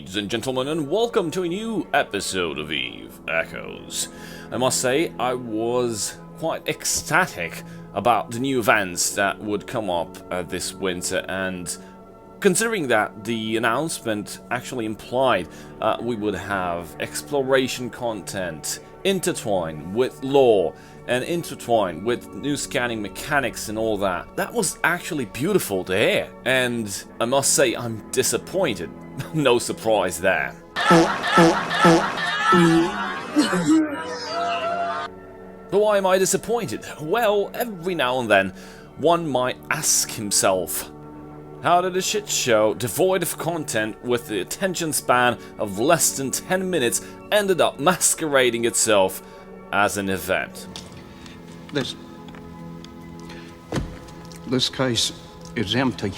ladies and gentlemen, and welcome to a new episode of Eve Echoes. I must say, I was quite ecstatic about the new events that would come up this winter, and considering that the announcement actually implied we would have exploration content intertwined with lore and intertwined with new scanning mechanics and all that. That was actually beautiful to hear, and I must say I'm disappointed. No surprise there. But why am I disappointed? Well, every now and then one might ask himself, how did a shit show devoid of content with the attention span of less than 10 minutes ended up masquerading itself as an event? This case is empty.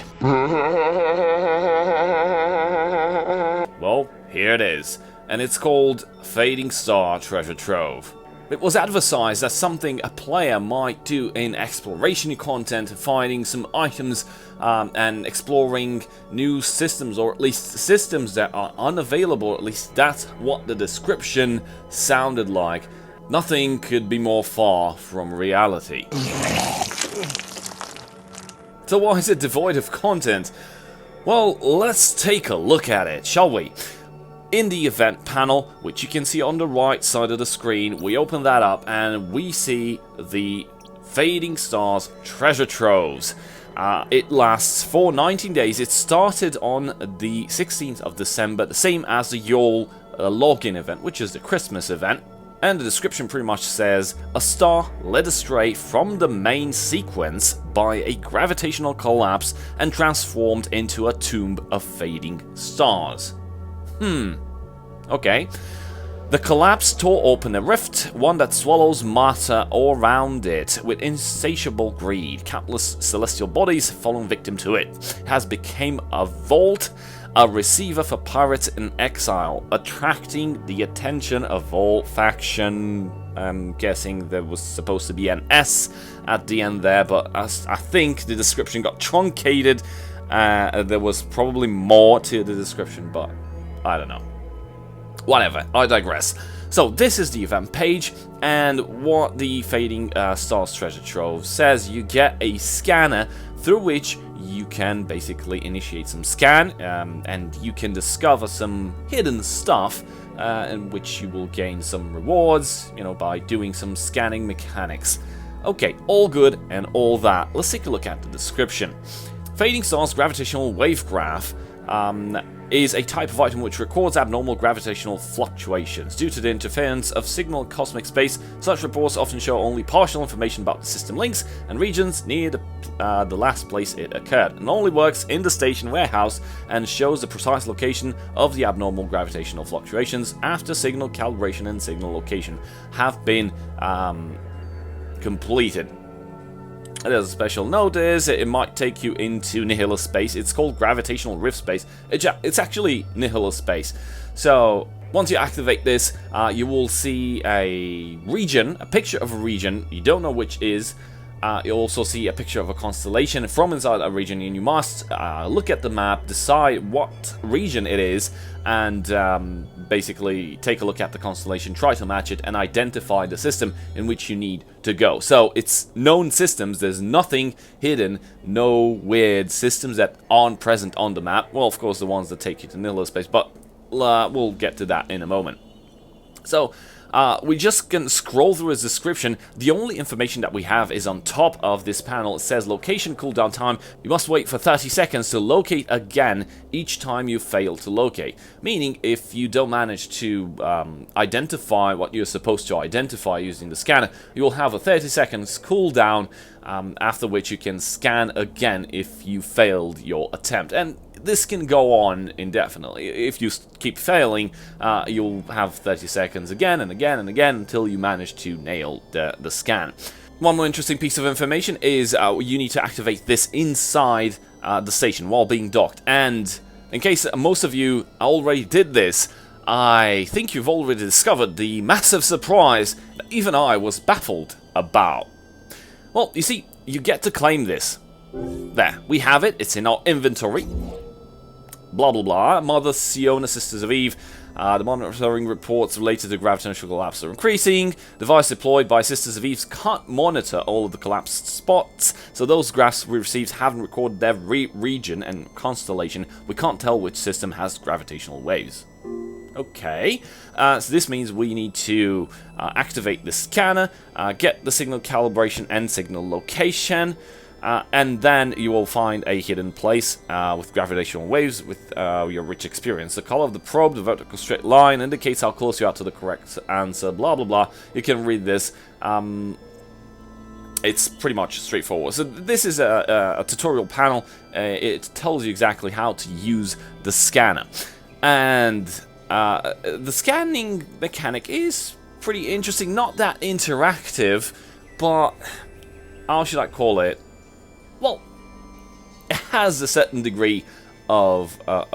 Well, here it is, and it's called Fading Star Treasure Trove. It was advertised as something a player might do in exploration content, finding some items and exploring new systems, or at least systems that are unavailable. At least that's what the description sounded like. Nothing could be more far from reality. So why is it devoid of content? Well, let's take a look at it, shall we? In the event panel, which you can see on the right side of the screen, we open that up and we see the Fading Stars Treasure Troves. It lasts for 19 days. It started on the 16th of December, the same as the Yule login event, which is the Christmas event. And the description pretty much says, a star led astray from the main sequence by a gravitational collapse and transformed into a tomb of fading stars. Okay. The collapse tore open a rift, one that swallows matter all around it with insatiable greed. Countless celestial bodies fallen victim to it. It has become a vault, a receiver for pirates in exile, attracting the attention of all faction. I'm guessing there was supposed to be an S at the end there, but I think the description got truncated. There was probably more to the description, but I don't know. Whatever, I digress. So this is the event page, and what the Fading Stars Treasure Trove says, you get a scanner through which you can basically initiate some scan, and you can discover some hidden stuff in which you will gain some rewards, by doing some scanning mechanics. Okay, all good and all that. Let's take a look at the description. Fading Stars Gravitational Wave Graph is a type of item which records abnormal gravitational fluctuations. Due to the interference of signal in cosmic space, such reports often show only partial information about the system links and regions near the last place it occurred, and only works in the station warehouse and shows the precise location of the abnormal gravitational fluctuations after signal calibration and signal location have been completed. There's a special notice, it might take you into nihilist space. It's called gravitational rift space. It's actually nihilist space. So once you activate this, you will see a region, a picture of a region. You don't know which is. You'll also see a picture of a constellation from inside a region, and you must look at the map, decide what region it is, and basically take a look at the constellation, try to match it, and identify the system in which you need to go. So it's known systems, there's nothing hidden, no weird systems that aren't present on the map. Well, of course, the ones that take you to nihilist space, but we'll get to that in a moment. So we just can scroll through his description. The only information that we have is on top of this panel. It says location cooldown time. You must wait for 30 seconds to locate again each time you fail to locate. Meaning if you don't manage to identify what you're supposed to identify using the scanner, you will have a 30 seconds cooldown, after which you can scan again if you failed your attempt. And this can go on indefinitely. If you keep failing, you'll have 30 seconds again and again and again until you manage to nail the scan. One more interesting piece of information is you need to activate this inside the station while being docked. And in case most of you already did this, I think you've already discovered the massive surprise that even I was baffled about. Well, you see, you get to claim this. There, we have it. It's in our inventory. blah blah blah. Mother Siona, Sisters of Eve. The monitoring reports related to gravitational collapse are increasing. Device deployed by Sisters of Eve can't monitor all of the collapsed spots, so those graphs we received haven't recorded their region and constellation. We can't tell which system has gravitational waves. Okay, so this means we need to activate the scanner, get the signal calibration and signal location, and then you will find a hidden place with gravitational waves with your rich experience. The color of the probe, the vertical straight line, indicates how close you are to the correct answer, blah blah blah. You can read this. It's pretty much straightforward. So this is a tutorial panel. It tells you exactly how to use the scanner. And the scanning mechanic is pretty interesting. Not that interactive, but how should I call it? Well, it has a certain degree of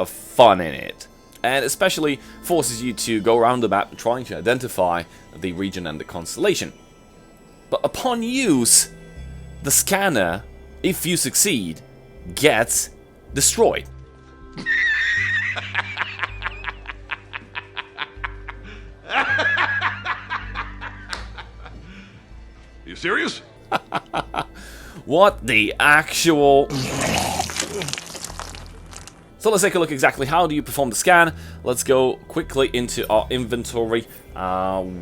fun in it, and especially forces you to go around the map trying to identify the region and the constellation. But upon use, the scanner, if you succeed, gets destroyed. You serious? What the actual... So let's take a look exactly how do you perform the scan. Let's go quickly into our inventory.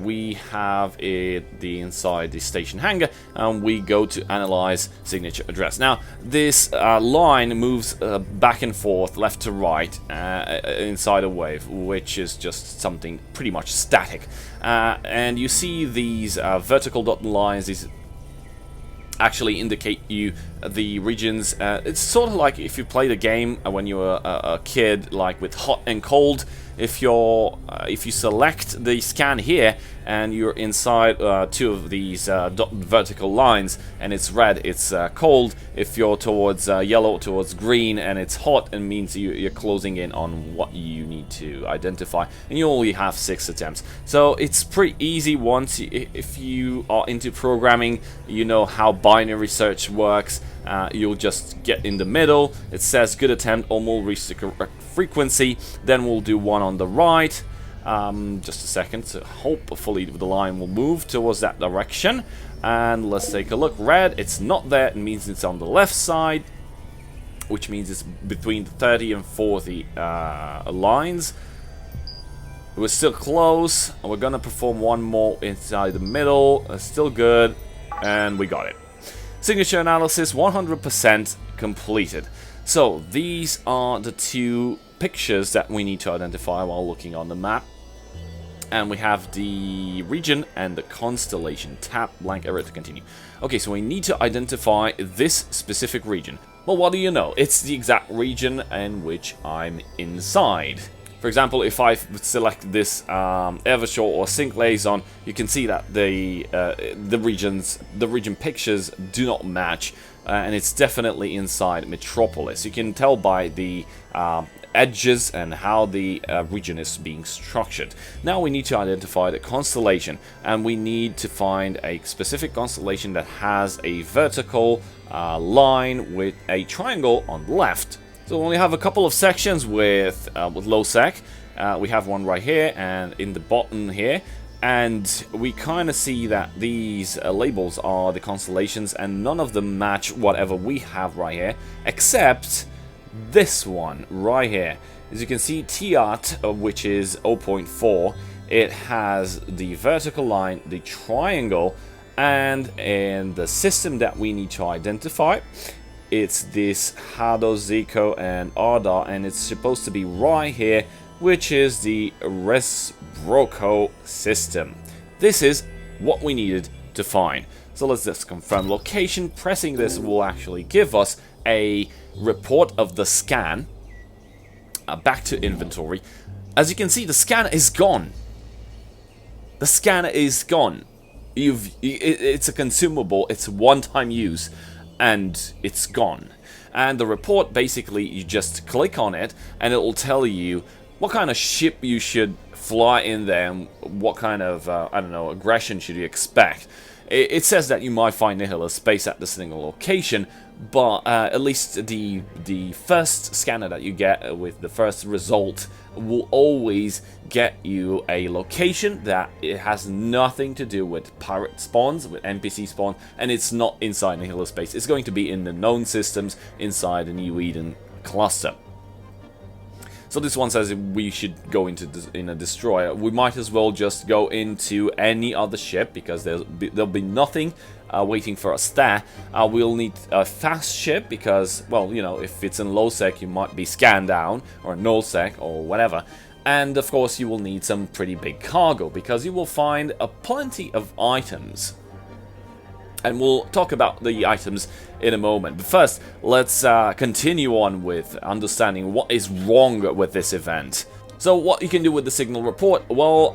We have it inside the station hangar, and we go to analyze signature address. Now this line moves back and forth, left to right, inside a wave, which is just something pretty much static. And you see these vertical dotted lines, these actually indicate you the regions. It's sort of like if you played a game when you were a kid, like with hot and cold. If you select the scan here and you're inside two of these vertical lines and it's red, it's cold. If you're towards yellow, towards green, and it's hot, it means you're closing in on what you need to identify, and you only have 6 attempts. So it's pretty easy once if you are into programming, you know how binary search works. You'll just get in the middle. It says good attempt, almost reached the correct frequency. Then we'll do one on the right. Just a second, so hopefully the line will move towards that direction. And let's take a look. Red, it's not there. It means it's on the left side, which means it's between 30 and 40 lines. We're still close. We're gonna perform one more inside the middle. Still good, and we got it. Signature analysis 100% completed. So these are the 2 pictures that we need to identify while looking on the map. And we have the region and the constellation. Tap blank arrow to continue. Okay, so we need to identify this specific region. Well, what do you know? It's the exact region in which I'm inside. For example, if I select this Evershore or Sync Liaison, you can see that the region pictures do not match, and it's definitely inside Metropolis. You can tell by the edges and how the region is being structured. Now we need to identify the constellation, and we need to find a specific constellation that has a vertical line with a triangle on the left. So we only have a couple of sections with low sec. We have one right here and in the bottom here, and we kind of see that these labels are the constellations, and none of them match whatever we have right here, except this one right here. As you can see, TAT, which is 0.4, it has the vertical line, the triangle, and in the system that we need to identify, it's this Hado, Zico, and Arda, and it's supposed to be right here, which is the Resbroco system. This is what we needed to find. So let's just confirm location. Pressing this will actually give us a report of the scan. Back to inventory. As you can see, the scanner is gone. The scanner is gone. It's a consumable, it's one-time use, and it's gone. And the report, basically, you just click on it and it will tell you what kind of ship you should fly in there and what kind of, I don't know, aggression should you expect. It says that you might find Nihilist space at the single location, but at least the first scanner that you get with the first result will always get you a location that it has nothing to do with pirate spawns, with NPC spawns, and it's not inside Nihilist space. It's going to be in the known systems inside the New Eden cluster. So this one says we should go in a destroyer. We might as well just go into any other ship, because there'll be nothing waiting for us there. We'll need a fast ship because, well, you know, if it's in low sec, you might be scanned down, or null sec, or whatever. And of course, you will need some pretty big cargo, because you will find plenty of items. And we'll talk about the items in a moment. But first, let's continue on with understanding what is wrong with this event. So what you can do with the signal report? Well,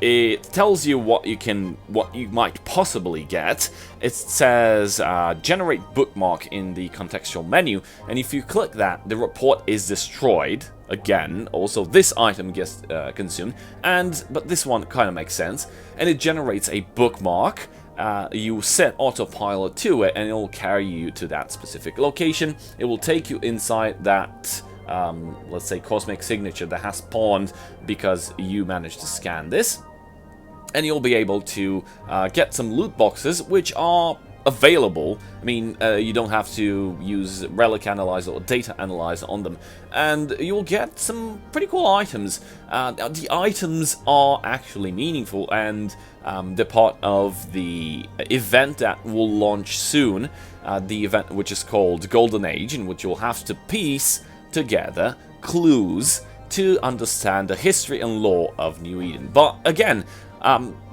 it tells you what you might possibly get. It says generate bookmark in the contextual menu, and if you click that, the report is destroyed. Again, also this item gets consumed, but this one kind of makes sense, and it generates a bookmark. You set autopilot to it, and it will carry you to that specific location. It will take you inside that, let's say, cosmic signature that has spawned because you managed to scan this. And you'll be able to get some loot boxes, which are available. I mean, you don't have to use relic analyzer or data analyzer on them, and you'll get some pretty cool items. The items are actually meaningful, and they're part of the event that will launch soon, the event which is called Golden Age, in which you'll have to piece together clues to understand the history and lore of New Eden. But again,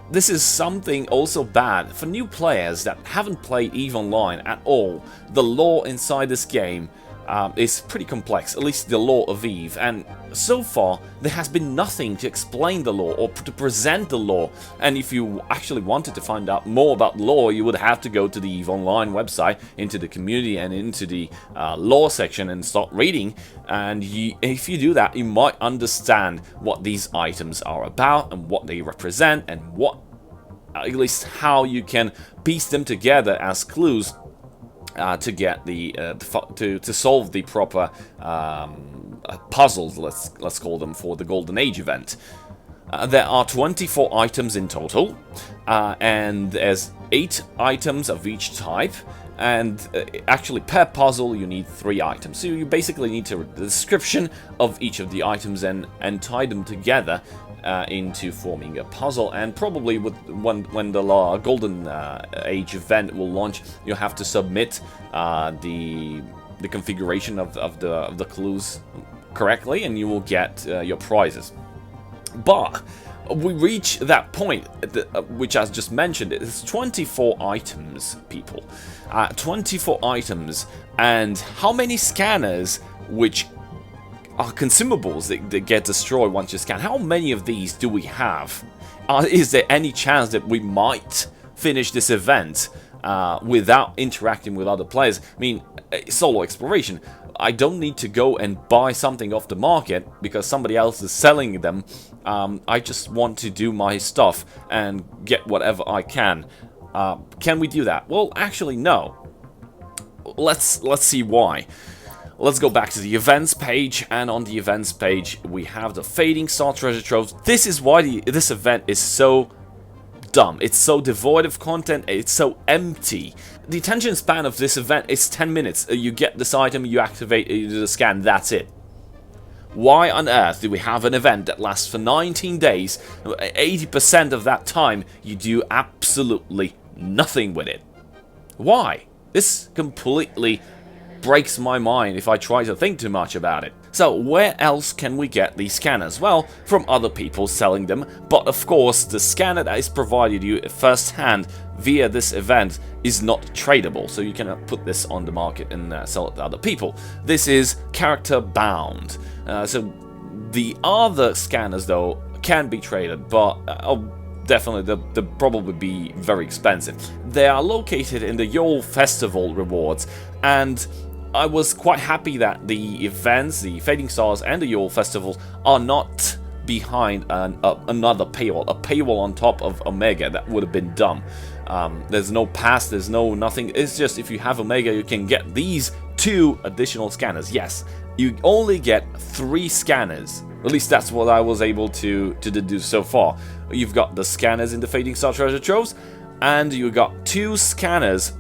this is something also bad for new players that haven't played EVE Online at all. The lore inside this game is pretty complex, at least the lore of EVE, and so far there has been nothing to explain the lore or to present the lore. And if you actually wanted to find out more about lore, you would have to go to the EVE Online website, into the community and into the lore section, and start reading. And if you do that, you might understand what these items are about and what they represent, and what, at least how you can piece them together as clues to get to solve the proper puzzles, let's call them, for the Golden Age event. There are 24 items in total, and there's 8 items of each type. And actually, per puzzle, you need 3 items. So you basically need the description of each of the items and tie them together into forming a puzzle. And probably when the Golden Age event will launch, you'll have to submit the configuration of the clues correctly, and you will get your prizes. But we reach that point, which I just mentioned. It's 24 items, people. 24 items, and how many scanners which are consumables that get destroyed once you scan? How many of these do we have? Is there any chance that we might finish this event without interacting with other players? I mean, solo exploration. I don't need to go and buy something off the market because somebody else is selling them. I just want to do my stuff and get whatever I can. Can we do that? Well, actually, no. Let's see why. Let's go back to the events page, and on the events page we have the Fading Star Treasure Troves. This is why this event is so dumb. It's so devoid of content, it's so empty. The attention span of this event is 10 minutes. You get this item, you activate, you do the scan, that's it. Why on earth do we have an event that lasts for 19 days, 80% of that time you do absolutely nothing with it? Why? This completely breaks my mind if I try to think too much about it. So where else can we get these scanners? Well, from other people selling them, but of course the scanner that is provided you first-hand via this event is not tradable, so you cannot put this on the market and sell it to other people. This is character bound. So the other scanners though can be traded, but definitely they'll probably be very expensive. They are located in the Yule Festival rewards, and I was quite happy that the events, the Fading Stars and the Yule Festival, are not behind another paywall, a paywall on top of Omega. That would have been dumb. There's no pass, there's no nothing. It's just if you have Omega, you can get these 2 additional scanners. Yes, you only get 3 scanners. At least that's what I was able to deduce so far. You've got the scanners in the Fading Star Treasure Troves, and you got 2 scanners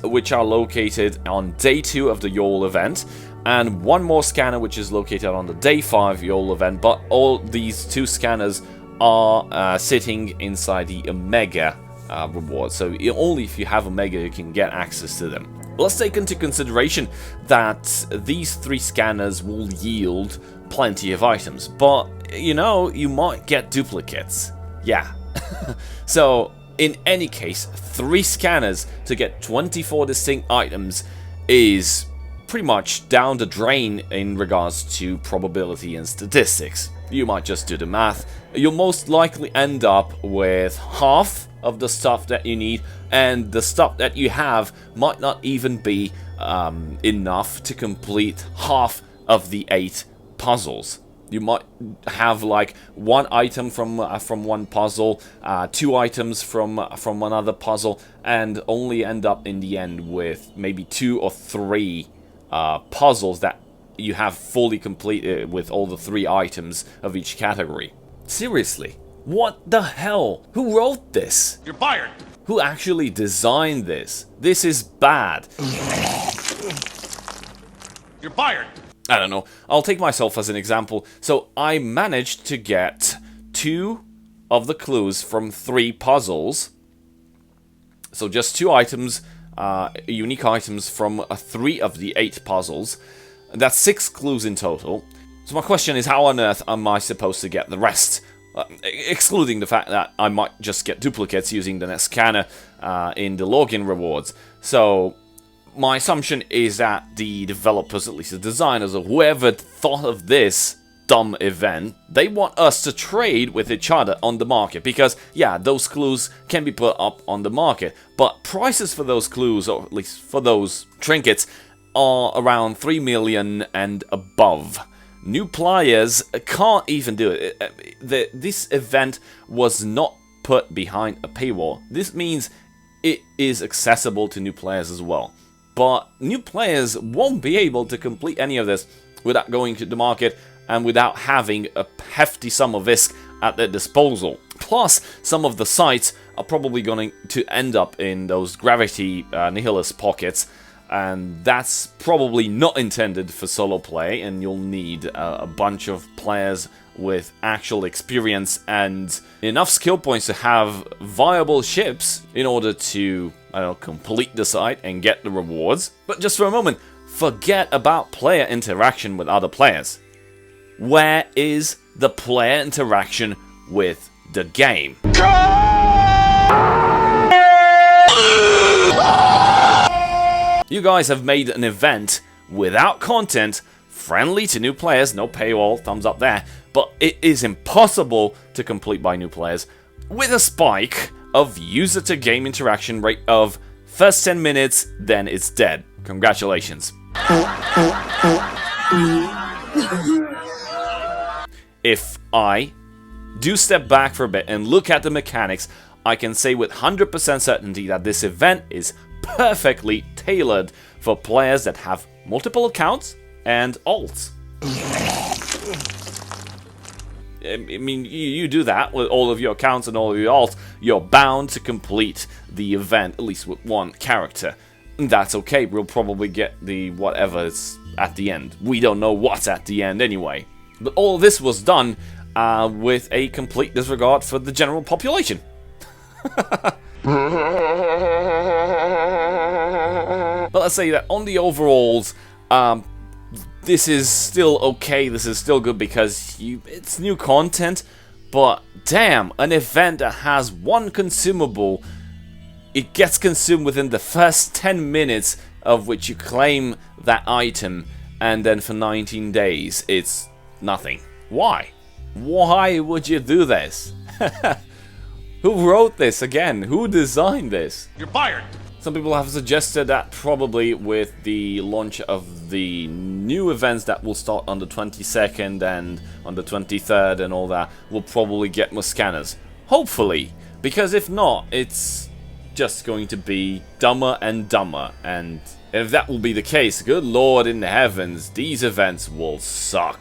which are located on day 2 of the YOL event, and 1 more scanner which is located on the day 5 YOL event, but all these 2 scanners are sitting inside the Omega reward, so only if you have Omega you can get access to them. Let's take into consideration that these 3 scanners will yield plenty of items, but you know, you might get duplicates. Yeah. So in any case, 3 scanners to get 24 distinct items is pretty much down the drain in regards to probability and statistics. You might just do the math. You'll most likely end up with half of the stuff that you need, and the stuff that you have might not even be enough to complete half of the 8 puzzles. You might have like 1 item from one puzzle, 2 items from another puzzle, and only end up in the end with maybe 2 or 3 puzzles that you have fully completed with all the 3 items of each category. Seriously, what the hell? Who wrote this? You're fired! Who actually designed this? This is bad. You're fired! I don't know. I'll take myself as an example. So I managed to get 2 of the clues from 3 puzzles. So just 2 items, unique items from 3 of the 8 puzzles. That's 6 clues in total. So my question is, how on earth am I supposed to get the rest? Excluding the fact that I might just get duplicates using the next scanner in the login rewards. So my assumption is that the developers, at least the designers, or whoever thought of this dumb event, they want us to trade with each other on the market. Because, yeah, those clues can be put up on the market, but prices for those clues, or at least for those trinkets, are around 3 million and above. New players can't even do it. This event was not put behind a paywall. This means it is accessible to new players as well. But new players won't be able to complete any of this without going to the market and without having a hefty sum of ISK at their disposal. Plus, some of the sites are probably going to end up in those gravity nihilist pockets, and that's probably not intended for solo play, and you'll need a bunch of players with actual experience and enough skill points to have viable ships in order to, I don't know, complete the site and get the rewards. But just for a moment, forget about player interaction with other players. Where is the player interaction with the game? You guys have made an event without content, friendly to new players, no paywall, thumbs up there, but it is impossible to complete by new players, with a spike of user-to-game interaction rate of first 10 minutes, then it's dead. Congratulations. If I do step back for a bit and look at the mechanics, I can say with 100% certainty that this event is perfectly tailored for players that have multiple accounts and alts. I mean, you do that with all of your accounts and all of your alts, you're bound to complete the event, at least with 1 character. And that's okay, we'll probably get the whatever is at the end. We don't know what's at the end anyway. But all this was done with a complete disregard for the general population. But let's say that on the overalls, this is still okay, this is still good because it's new content, but damn, an event that has 1 consumable, it gets consumed within the first 10 minutes of which you claim that item, and then for 19 days it's nothing. Why? Why would you do this? Who wrote this again? Who designed this? You're fired! Some people have suggested that probably with the launch of the new events that will start on the 22nd and on the 23rd and all that, we'll probably get more scanners. Hopefully, because if not, it's just going to be dumber and dumber. And if that will be the case, good lord in the heavens, these events will suck.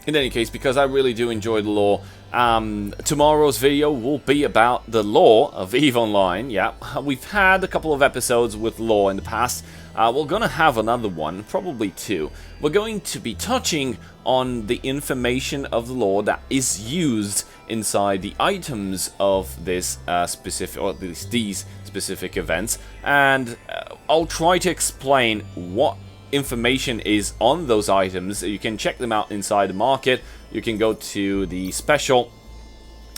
In any case, because I really do enjoy the lore, tomorrow's video will be about the lore of EVE Online. Yeah, we've had a couple of episodes with lore in the past. We're gonna have another one, probably two. We're going to be touching on the information of the lore that is used inside the items of this specific, or at least these specific events, and I'll try to explain what information is on those items. You can check them out inside the market. You can go to the special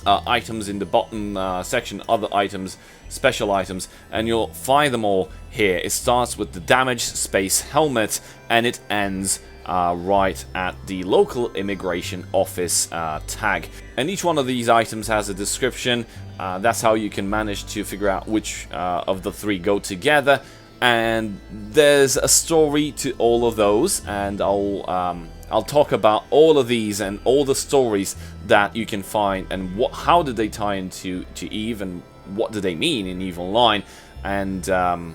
items in the bottom section, other items, special items, and you'll find them all here. It starts with the damaged space helmet, and it ends right at the local immigration office tag. And each one of these items has a description. That's how you can manage to figure out which of the three go together. And there's a story to all of those, and I'll talk about all of these and all the stories that you can find, and how did they tie into EVE, and what do they mean in EVE Online. And I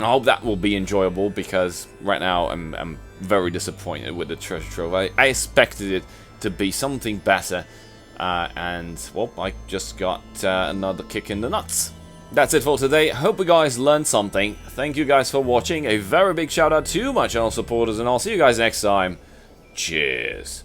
hope that will be enjoyable, because right now I'm very disappointed with the treasure trove. I expected it to be something better, and well, I just got another kick in the nuts. That's it for today. Hope you guys learned something. Thank you guys for watching. A very big shout out to my channel supporters, and I'll see you guys next time. Cheers.